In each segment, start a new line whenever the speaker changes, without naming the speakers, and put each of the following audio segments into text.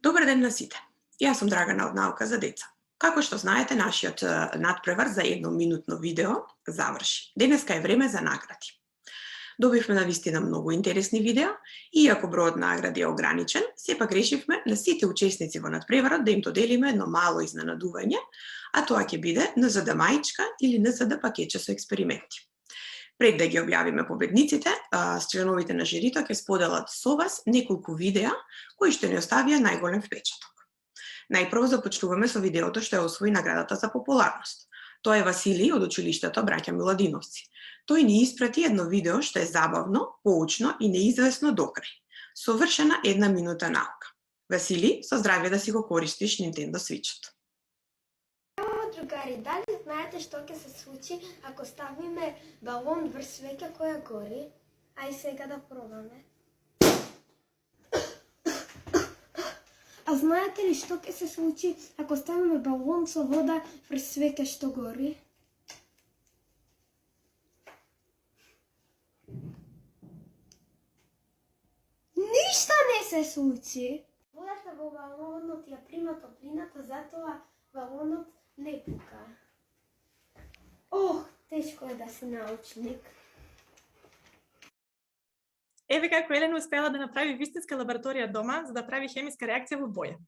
Добар ден на сите. Јас сум Драгана од Наука за деца. Како што знаете, нашиот надпревар за едноминутно видео заврши. Денеска е време за награди. Добивме навистина многу интересни видеа и иако бројот награди е ограничен, сепак решивме на сите учесници во надпреварот да им доделиме едно мало изненадување, а тоа ќе биде НЗД маичка или НЗД пакетче со експерименти. Пред да ги објавиме победниците, членовите на жирито ќе споделат со вас неколку видеа кои што ни оставија најголем впечаток. Најпрво започнуваме со видеото што ја освои наградата за популарност. Тоа е Василий од училиштето Браќа Миладиновци. Тој ни испрати едно видео што е забавно, поучно и неизвестно до крај. Совршена една минута наука. Василий, со здравје да си го користиш Nintendo Switch-от.
Другари, дали знаете што ќе се случи ако ставиме балон врз свеќа која гори? Ај сега да пробаме. А знаете ли што ќе се случи ако ставиме балон со вода врз свеќа што гори? Ништо не се случи. Водата во балонот ја прима топлината, затоа балонот не пука. Ох, тешко е да си научник.
Еве како Елена успела да направи вистинска лабораторија дома за да прави хемиска реакција во боја.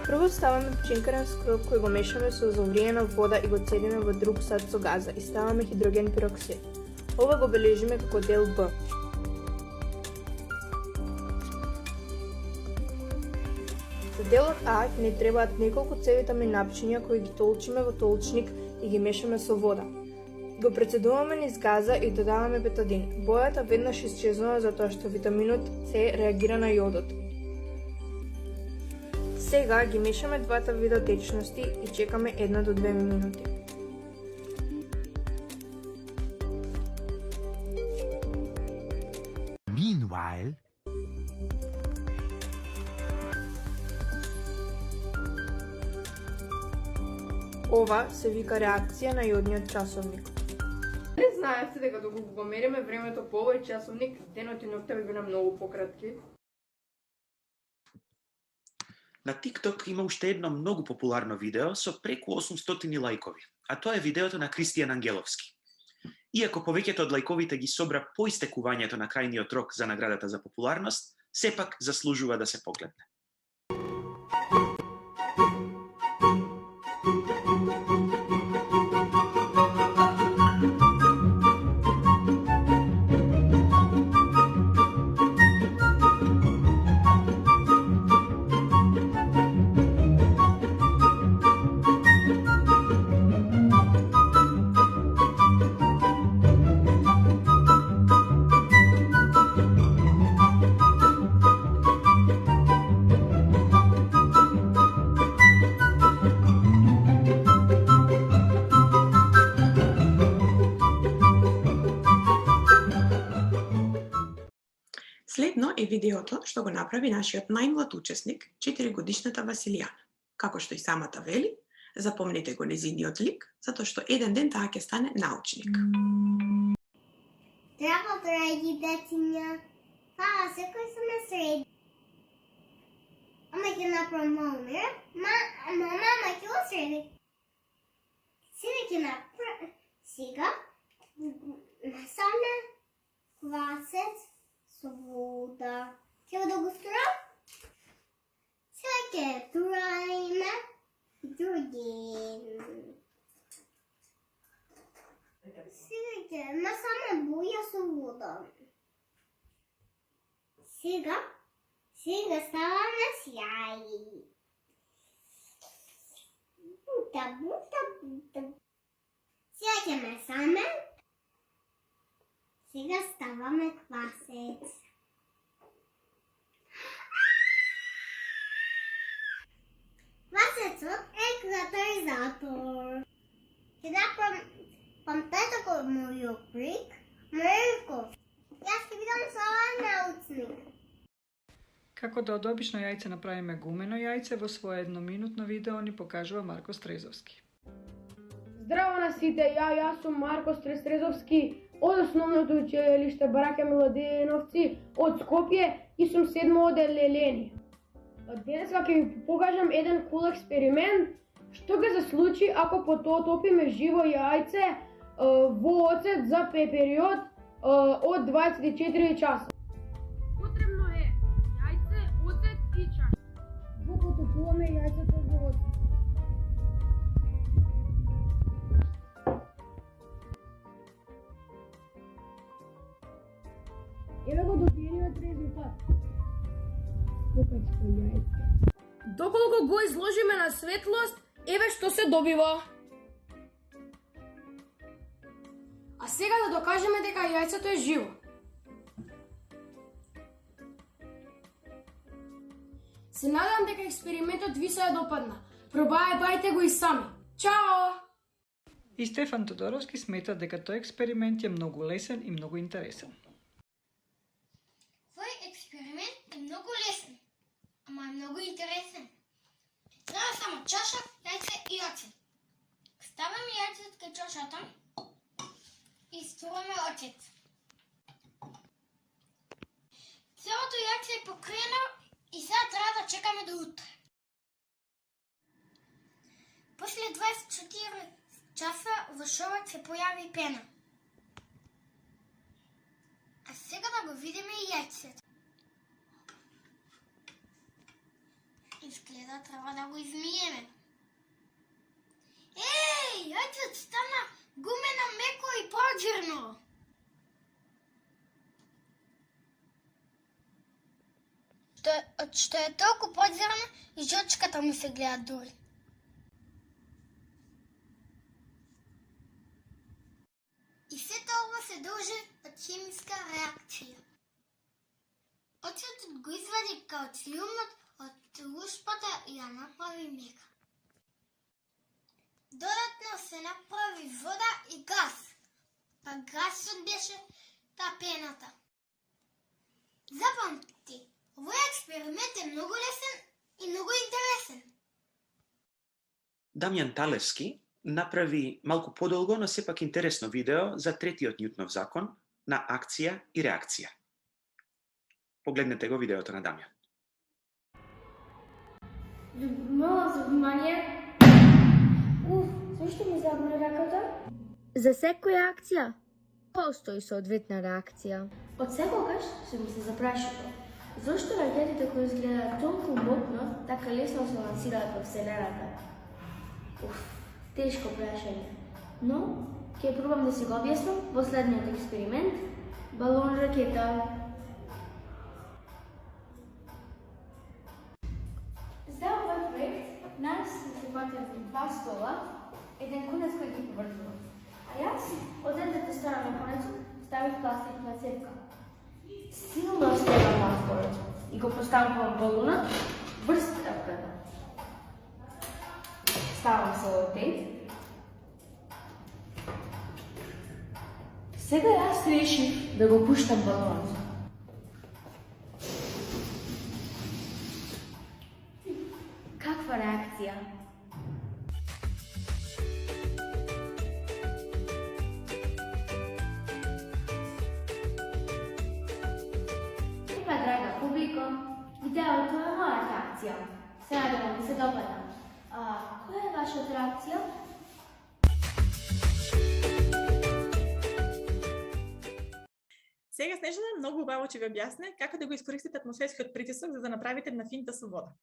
Прво ставаме пчинкарен скроп кој го мешаме со завриена вода и го цедиме во друг сад со газа и ставаме хидроген пироксид. Ова го бележиме како дел Б. За делот А ќе ни требаат неколку C-витамин напчиња кои ги толчиме во толчник и ги мешаме со вода. Го прецедуваме низ газа и додаваме бетадин. Бојата веднаш исчезнува затоа што витаминот С реагира на јодот. Сега ги мешаме двата вида течности и чекаме 1 до 2 минути.
Meanwhile,
Ова се вика реакција на јодниот часовник.
Не знаете дека доколку го мериме времето по овој часовник, денот и ноќта би биле многу пократки?
На TikTok има уште едно многу популарно видео со преку 800 лајкови, а тоа е видеото на Кристијан Ангеловски. Иако повеќето од лајковите ги собра по истекувањето на крајниот рок за наградата за популарност, сепак заслужува да се погледне.
Следно е видеото што го направи нашиот најмлад учесник, 4-годишната Василијана. Како што и самата вели, запомнете го незиниот лик, затоа што еден ден таа ќе стане научник.
Здраво, драги дециња! Фала се кои су ме среди. Ама ќе направам малу мера. Мама ќе го среди. Сега ќе направам. Сега насаме квасец со вода. Ќе да го страм. Сега ќе тураиме хидроген. Сега ќе насаме боја со вода. Сега ставаме сјај. Бута. Сега ќе месаме. Сега ставаме квасец. Квасецот е катализатор. Ќе направам памтете кој мојот крик, Мрков. Јас ќе бидам сала научник.
Како да од обично јајце направиме гумено јајце, во свое едноминутно видео ни покажува Марко Стрезовски.
Здраво на сите, јас сум Марко Стрезовски. од основното училиште Браќа Милодиновци од Скопје и сум 7 одделение. Денеска ќе ви покажам еден кул експеримент што ќе се случи ако потопиме живо јајце во оцет за период од 24 часа. Потребно е јајце, оцет и чаш. Го потопуваме јајцето во оцет. Еве го добиениот резултат. Покачко јајце.
Доколку го изложиме на светлост, еве што се добива. А сега да докажеме дека јајцето е живо. Се надам дека експериментот ви се допадна. Пробајте го и сами. Чао!
И Стефан Тодоровски смета дека тој експеримент е многу лесен и многу интересен.
Твој експеримент е многу лесен, ама е многу интересен. Треба само чаша, јајце и оцет. Ставаме јајцето кај чашата и стураме оцет. Целото јајце е покриено и сега треба да чекаме до утре. После 24 часа во шовот се појави пена. А сега да го видиме и јајцето. Изгледа треба да го измиеме. Еј, јајцето стана гумено, меко и поџерно. Што е толку поџерно и жочката му се гледа дури. И сето ова се дължи од хемиска реакција. Оцетот го извади калциумот од лушпата и ја направи мека. Додатно се направи вода и газ. Па газот беше та пената. Запамти, овој експеримент е многу лесен и многу интересен.
Дамјан Талевски направи малку подолго, но сепак интересно видео за третиот Њутнов закон на акција и реакција. Погледнете го видеото на Дамјан.
Моля за внимание. Зашто ми заболи раката?
За секоја акција постои соодветна реакција.
Од секогаш сум се запрашувал, зашто ракетите кои изгледаат толку мотно, така лесно се лансираат во Вселената? Тешко прашање. Но, ќе пробам да си го објаснам во следниот експеримент. Балон ракета. За овој проект, нас се фатиле 2 стола, еден конец кој ги поврзува. А јас, од едната страна на конецот, ставив пластична цевка. Силно стегам наскорот и го поставувам балунот врз цевката. Ставам селотейп. Сега јас решив да го пуштам балонот.
Каква реакција?
Драга публико, видеото е моја реакција. Се надевам да се допадна. Која е вашата реакција?
Сега Снежана многу убаво ќе ви објасне како да го искористите атмосферскиот притисок за да направите една финта со вода.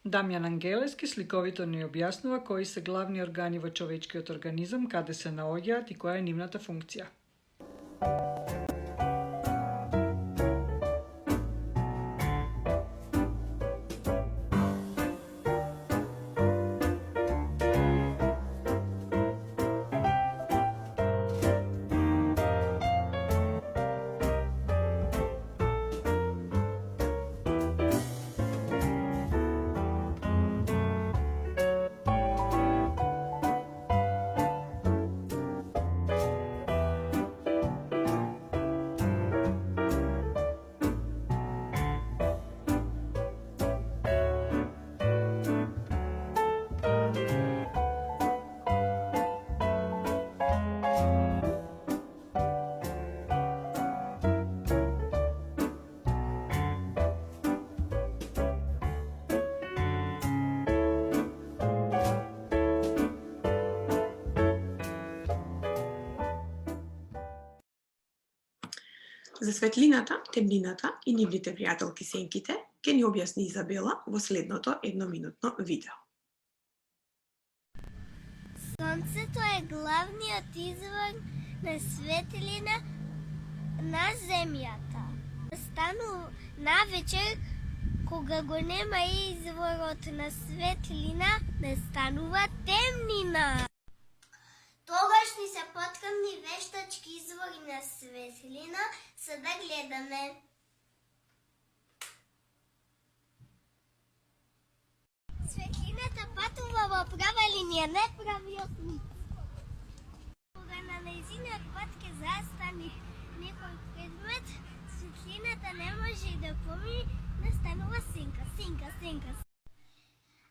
Дамјан Ангелевски сликовито ни објаснува кои се главни органи во човечкиот организам, каде се наоѓаат и која е нивната функција.
За светлината, темнината и нивните пријателки сенките ќе ни објасни Изабела во следното едноминутно видео.
Сонцето е главниот извор на светлина на земјата. Станува навечер, кога го нема изворот на светлина, не станува темнина. Тогаш ни се потребни вештачки извори на светлина, за да гледаме. Светлината патува во права линија, не правиот. Кога на нејзиниот пат ке застане некој предмет, светлината не може да помини, настанува сенка.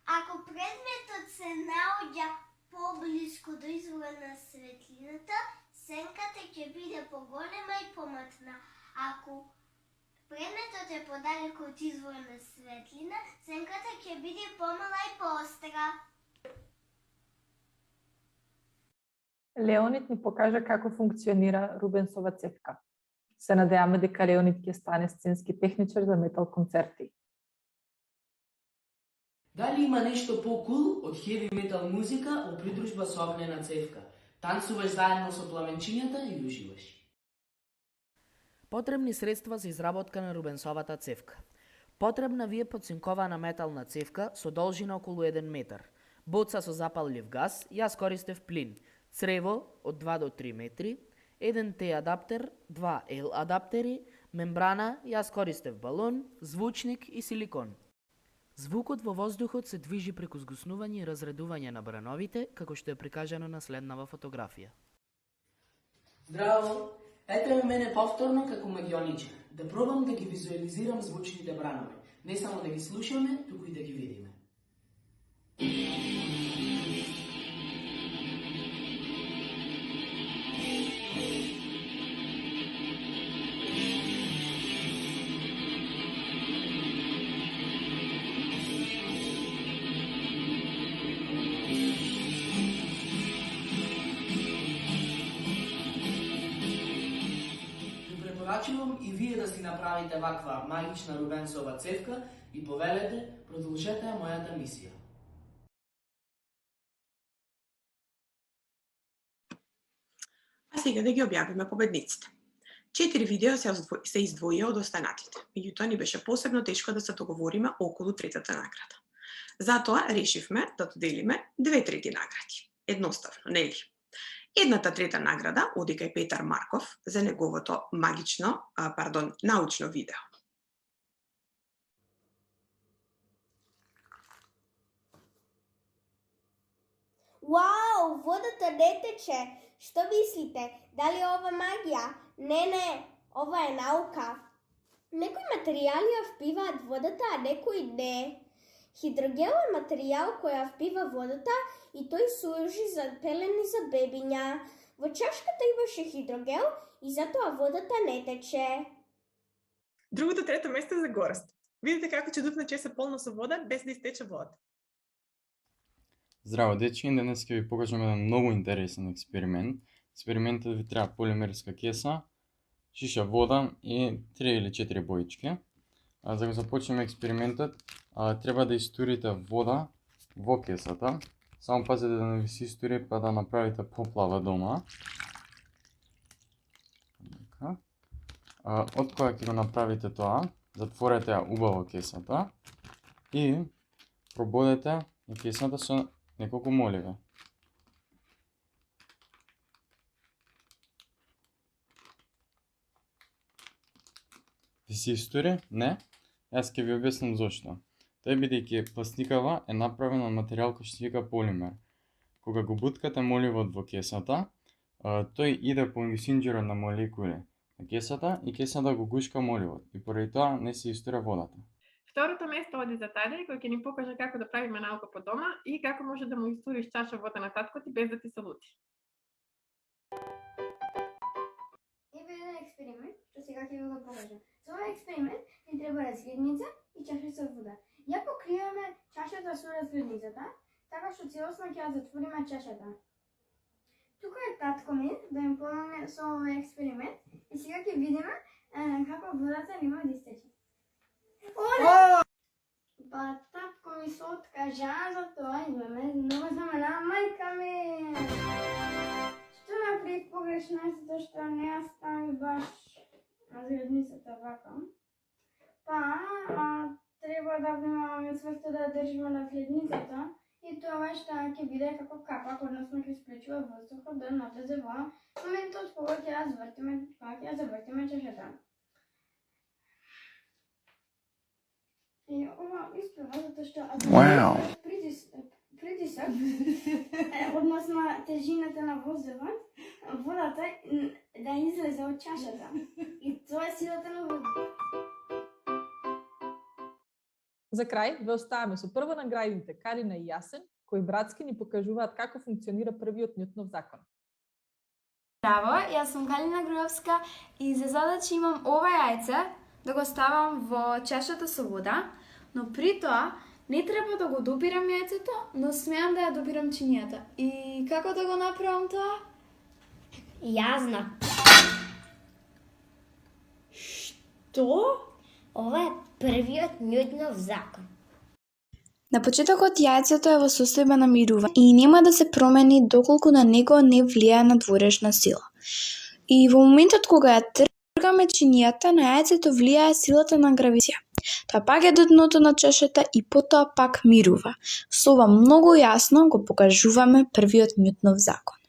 Ако предметот се наоѓа поблиску до извора на светлината, сенката ќе биде поголема и поматна. Ако предметот е подалеку од извора на светлина, сенката ќе биде помала и поостра.
Леонид ни покажа како функционира Рубенсова цевка. Се надеваме дека Леонид ќе стане сценски техничар за метал концерти.
Дали има нешто по-кул од хеви метал музика во придружба со огнена цевка? Танцуваш заедно со пламенчињата и уживаш.
Потребни средства за изработка на Рубенсовата цевка. Потребна ви е подцинкована метална цевка со должина околу 1 метар, боца со запаллив газ, јас користев плин, црево од 2 до 3 метри, 1 Т адаптер, 2 Л адаптери, мембрана, јас користев балон, звучник и силикон. Звукот во воздухот се движи преку згуснување и разредување на брановите, како што е прикажано на следнава фотографија.
Здраво! Ете ме мене повторно како магионичар, да пробам да ги визуализирам звучните бранови, не само да ги слушаме, туку и да ги видиме. Препорачувам и вие да си направите ваква магична Рубенсова цевка и повелете, продолжете ја мојата мисија.
А сега да ги објавиме победниците. 4 видео се издвоија од останатите. Меѓутоа ни беше посебно тешко да се договориме околу третата награда. Затоа решивме да доделиме 2/3 награди. Едноставно, нели? Едната трета награда оди кај Петар Марков за неговото научно видео.
Вау, водата не тече. Што мислите? Дали ова магија? Не, ова е наука. Некои материјали ја впиваат водата, а некои не. Хидрогел е материјал кој ја впива водата и тој служи за пелени за бебиња. Во чашката имаше хидрогел и затоа водата не тече.
Другото трето место за Гораст. Видите како чудовно че се полно со вода без да истече водата.
Здраво, дечки, денес ќе ви покажам еден многу интересен експеримент. Експериментот ви треба полимерска кеса, шиша вода и 3 или 4 боички. За да започнеме експериментот, треба да истурите вода во кесата. Само пазете да не ви се истури па да направите поплава дома. Од кога ќе го направите тоа, затворете ја убаво кесата и прободете кесата со неколку моливе. Ви се истори? Не? Јас ќе ви објаснам зошто. Тој бидејќи пластикава е направена од материјал кој што се вика полимер. Кога го буткате моливот во кесата, тој иде по месенџерот на молекули на кесата и кесата го гушка моливот и поради тоа не се истура водата.
Второто место оди за Таде, кој ќе ни покаже како да правиме наука по дома и како може да му истуриш чаша вода на татко ти без да ти се лути.
Еве еден експеримент, што сега ќе ви го покажам. За овој експеримент ни треба разгледница и чаша со вода. Ја покриваме чашата со разгледницата, така што целосно ќе ја затвориме чашата. Тука е татко ми да им помогне со овој експеримент и сега ќе видиме како водата нема да истече. Па татко ми се откажа за тоа и ме многу замена мајка ми. Што направи погрешно затоа што не ја стави баш разгледницата вака. Па треба да внимаваме свесто да држиме разгледницата и тоа што ќе биде како капак, односно ќе сплечува воздухот да навлезе во моментот кога ќе ја завртиме чашата. И ова испева затоа што притисок, односно тежината на воздухот, водата да излезе од чашата. И тоа е силата на водата.
За крај, ве оставаме со прво наградите Карина и Јасен, кои братски ни покажуваат како функционира првиот Њутнов закон.
Здраво, јас сум Галина Груевска и за задача имам ова јајце да го ставам во чашата со вода, но при тоа не треба да го допирам јајцето, но смеам да ја допирам чинијата. И како да го направам тоа?
Јас знам.
Што?
Ова е првиот Њутнов закон.
На почетокот јајцето е во состојба на мирување и нема да се промени доколку на него не влијае надворешна сила. И во моментот кога ја тргаме чинијата, на јајцето влијае силата на гравитација. Тоа паѓа до дното на чашата и потоа пак мирува. Со ова многу јасно го покажуваме првиот Њутнов закон.